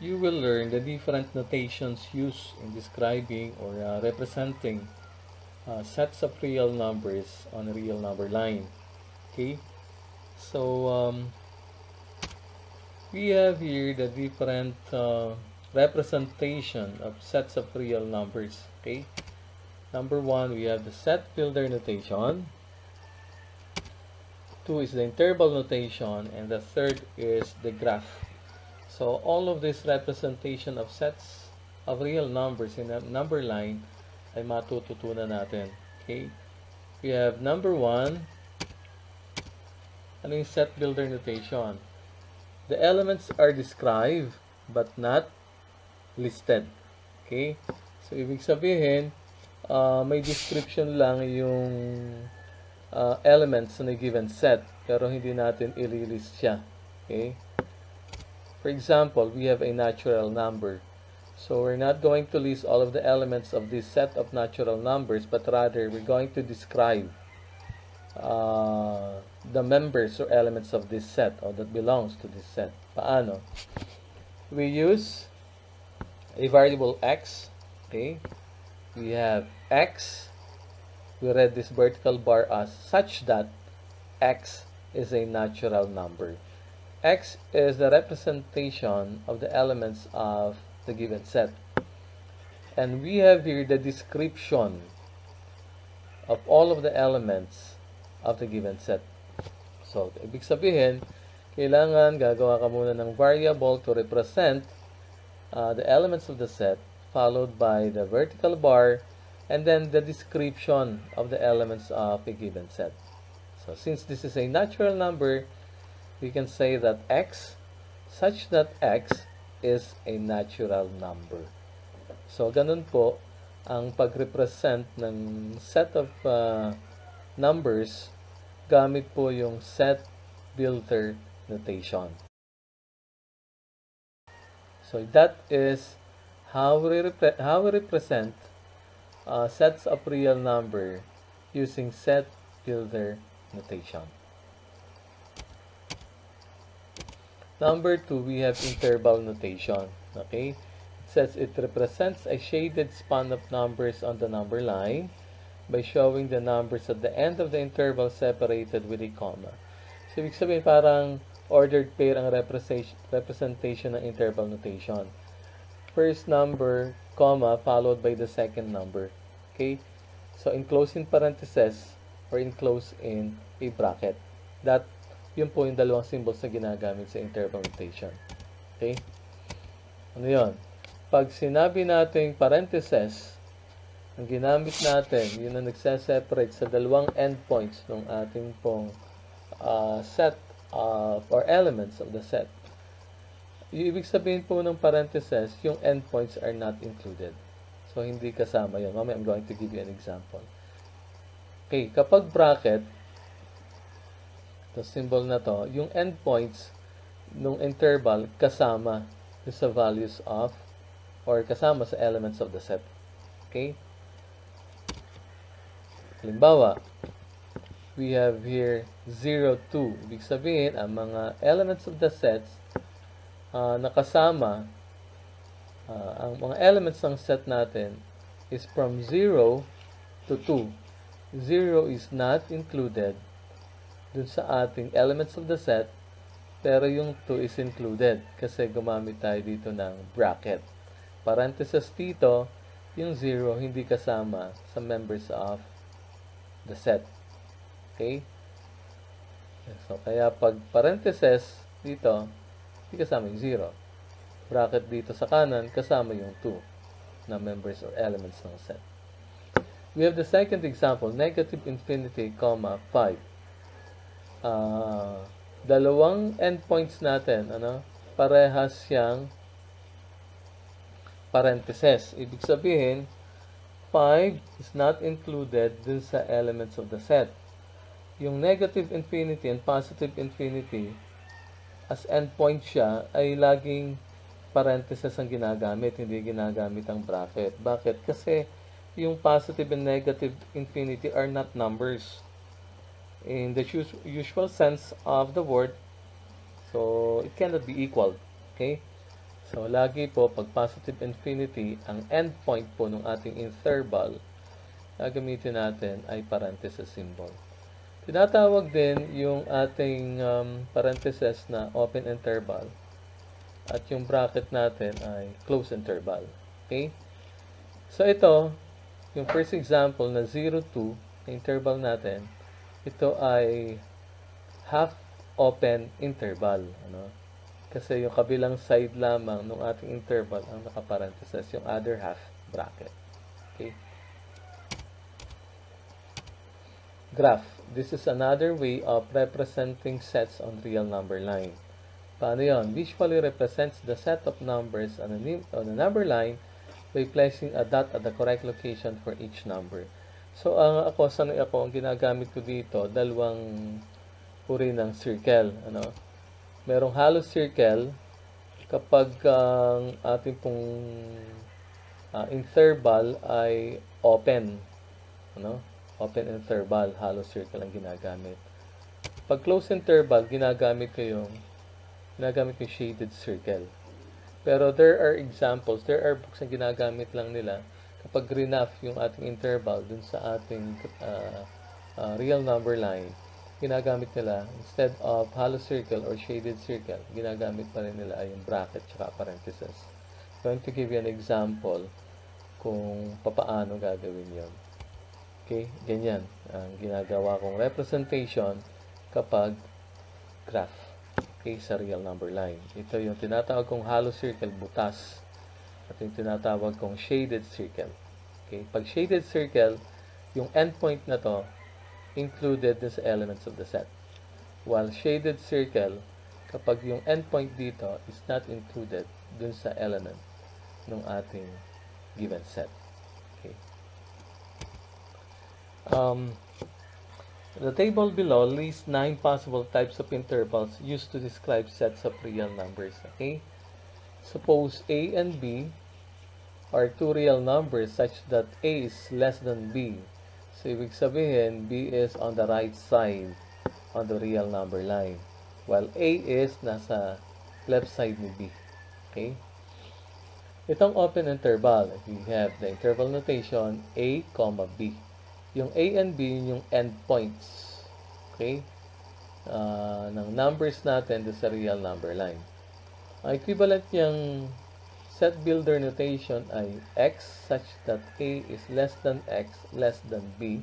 you will learn the different notations used in describing or representing sets of real numbers on a real number line. Okay, so we have here the different representation of sets of real numbers. Okay, number one, we have the set builder notation. Two is the interval notation, and the third is the graph. So all of this representation of sets of real numbers in a number line ay matututunan natin. Okay? We have number one, ano yung set builder notation? The elements are described but not listed. Okay? So ibig sabihin, may description lang yung elements na given set, pero hindi natin i-list siya. Okay? For example, we have a natural number. So we're not going to list all of the elements of this set of natural numbers, but rather we're going to describe the members or elements of this set or that belongs to this set. Paano? We use a variable x. Okay? We have x. We read this vertical bar as such that x is a natural number. X is the representation of the elements of the given set. And we have here the description of all of the elements of the given set. So, ibig sabihin, kailangan gagawa ka muna ng variable to represent the elements of the set, followed by the vertical bar, and then the description of the elements of a given set. So, since this is a natural number, we can say that x, such that x is a natural number. So, ganun po ang pag-represent ng set of numbers gamit po yung set builder notation. So, that is how we represent sets of real number using set builder notation. Number 2, we have interval notation. Okay? It says it represents a shaded span of numbers on the number line by showing the numbers at the end of the interval separated with a comma. So, ibig sabihin parang ordered pair ang representation ng interval notation. First number, comma, followed by the second number. Okay? So, enclosed in parentheses or enclosed in a bracket. That yun po yung dalawang symbols na ginagamit sa interval notation. Okay? Ano yun? Pag sinabi natin parentheses, ang ginamit natin, yun ang nagseseparate sa dalawang endpoints ng ating pong set or elements of the set. Yung ibig sabihin po ng parentheses, yung endpoints are not included. So, hindi kasama yun. Mamaya, I'm going to give you an example. Okay, kapag bracket, the symbol na to, yung endpoints nung interval kasama sa values of or kasama sa elements of the set. Okay? Halimbawa, we have here 0, 2. Ibig sabihin, ang mga elements of the sets nakasama, ang mga elements ng set natin is from 0 to 2. 0 is not included dun sa ating elements of the set, pero yung 2 is included kasi gumamit tayo dito ng bracket. Parenthesis dito, yung 0 hindi kasama sa members of the set. Okay? So, kaya pag parenthesis dito, hindi kasama yung 0. Bracket dito sa kanan, kasama yung 2 na members or elements ng set. We have the second example, negative infinity, 5. Dalawang endpoints natin, parehas siyang parentheses. Ibig sabihin, 5 is not included dun sa elements of the set. Yung negative infinity and positive infinity, as endpoint siya, ay laging parentheses ang ginagamit, hindi ginagamit ang bracket. Bakit? Kasi yung positive and negative infinity are not numbers in the usual sense of the word, so it cannot be equal. Okay, So, lagi po, pag positive infinity, ang endpoint po ng ating interval, gagamitin natin ay parenthesis symbol. Tinatawag din yung ating parenthesis na open interval at yung bracket natin ay close interval. Okay? So, ito, yung first example na 0, 2, na interval natin, ito ay half open interval. Ano? Kasi yung kabilang side lamang ng ating interval ang nakaparenthesis, yung other half bracket. Okay? Graph. This is another way of representing sets on real number line. Paano yun? Visually represents the set of numbers on a number line by placing a dot at the correct location for each number. So, ang ginagamit ko dito, dalawang uri ng circle. Ano? Merong hollow circle kapag ang ating pong interval ay open. Ano? Open interval, hollow circle ang ginagamit. Pag close interval, ginagamit ko yung shaded circle. Pero there are examples, there are books na ginagamit lang nila kapag enough yung ating interval dun sa ating real number line. Ginagamit nila, instead of hollow circle or shaded circle, ginagamit pa rin nila ay yung bracket tsaka parenthesis. I'm going to give you an example kung papaano gagawin yon. Okay, ganyan ang ginagawa kong representation kapag graph. Okay, sa real number line. Ito yung tinatawag kong hollow circle, butas. At yung tinatawag kong shaded circle. Okay, pag shaded circle, yung endpoint na to, included sa elements of the set. While shaded circle, kapag yung endpoint dito is not included dun sa element ng ating given set. Okay. The table below lists 9 possible types of intervals used to describe sets of real numbers. Okay. Suppose A and B are two real numbers such that A is less than B. So, ibig sabihin, B is on the right side on the real number line, while A is nasa left side ni B. Okay? Itong open interval, we have the interval notation A, B. Yung A and B, yung endpoints. Okay? Ng numbers natin sa real number line. Ang equivalent niyang set builder notation ay x such that A is less than x less than B,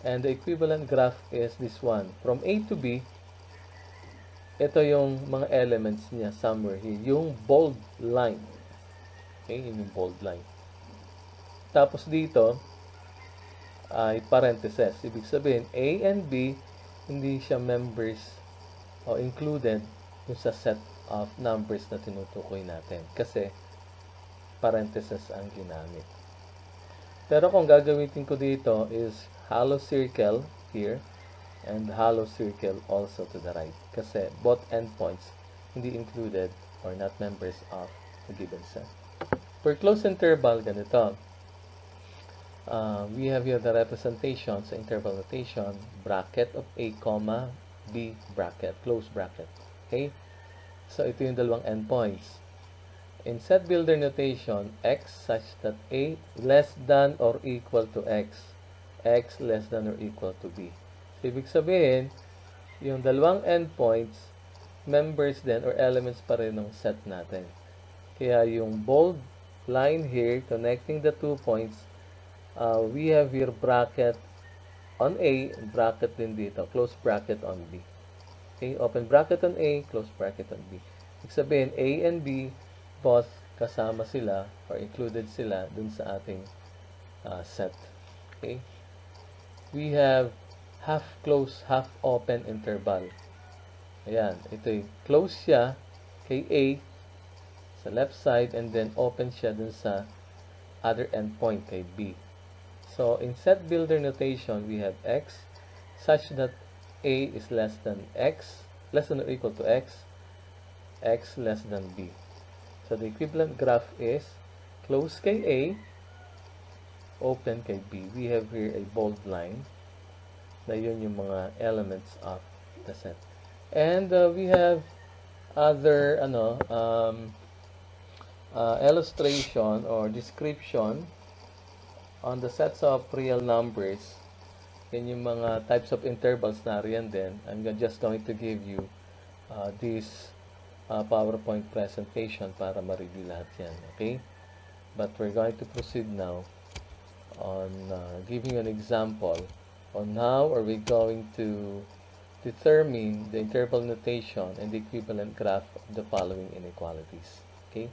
and the equivalent graph is this one. From A to B, ito yung mga elements niya somewhere here. Yung bold line. Okay, yung bold line. Tapos dito ay parentheses. Ibig sabihin, A and B, hindi siya members o included yung sa set of numbers na tinutukoy natin. Kasi parentheses ang ginamit. Pero kung gagamitin ko dito is hollow circle here and hollow circle also to the right. Kasi both endpoints hindi included or not members of a given set. For close interval, ganito. We have here the representation sa interval notation, bracket of A, B bracket, close bracket. Okay? So, ito yung dalawang endpoints. In set builder notation, x such that A less than or equal to x less than or equal to B. So, ibig sabihin, yung dalawang endpoints, members din or elements pa rin ng set natin. Kaya yung bold line here connecting the 2 points, we have here bracket on A, bracket din dito, close bracket on B. Okay, open bracket on A, close bracket on B. Ibig sabihin, A and B, both kasama sila or included sila dun sa ating set. Okay? We have half close, half open interval. Ayan, ito close siya kay A sa left side and then open siya dun sa other endpoint kay B. So, in set builder notation, we have x such that A is less than x, less than or equal to x less than B. So, the equivalent graph is close kay A, open kay B. We have here a bold line na yun yung mga elements of the set. And we have other illustration or description on the sets of real numbers. Yan yung mga types of intervals na riyan din. I'm just going to give you this PowerPoint presentation para ma-review lahat yan. Okay? But we're going to proceed now on giving you an example on how are we going to determine the interval notation and the equivalent graph of the following inequalities. Okay?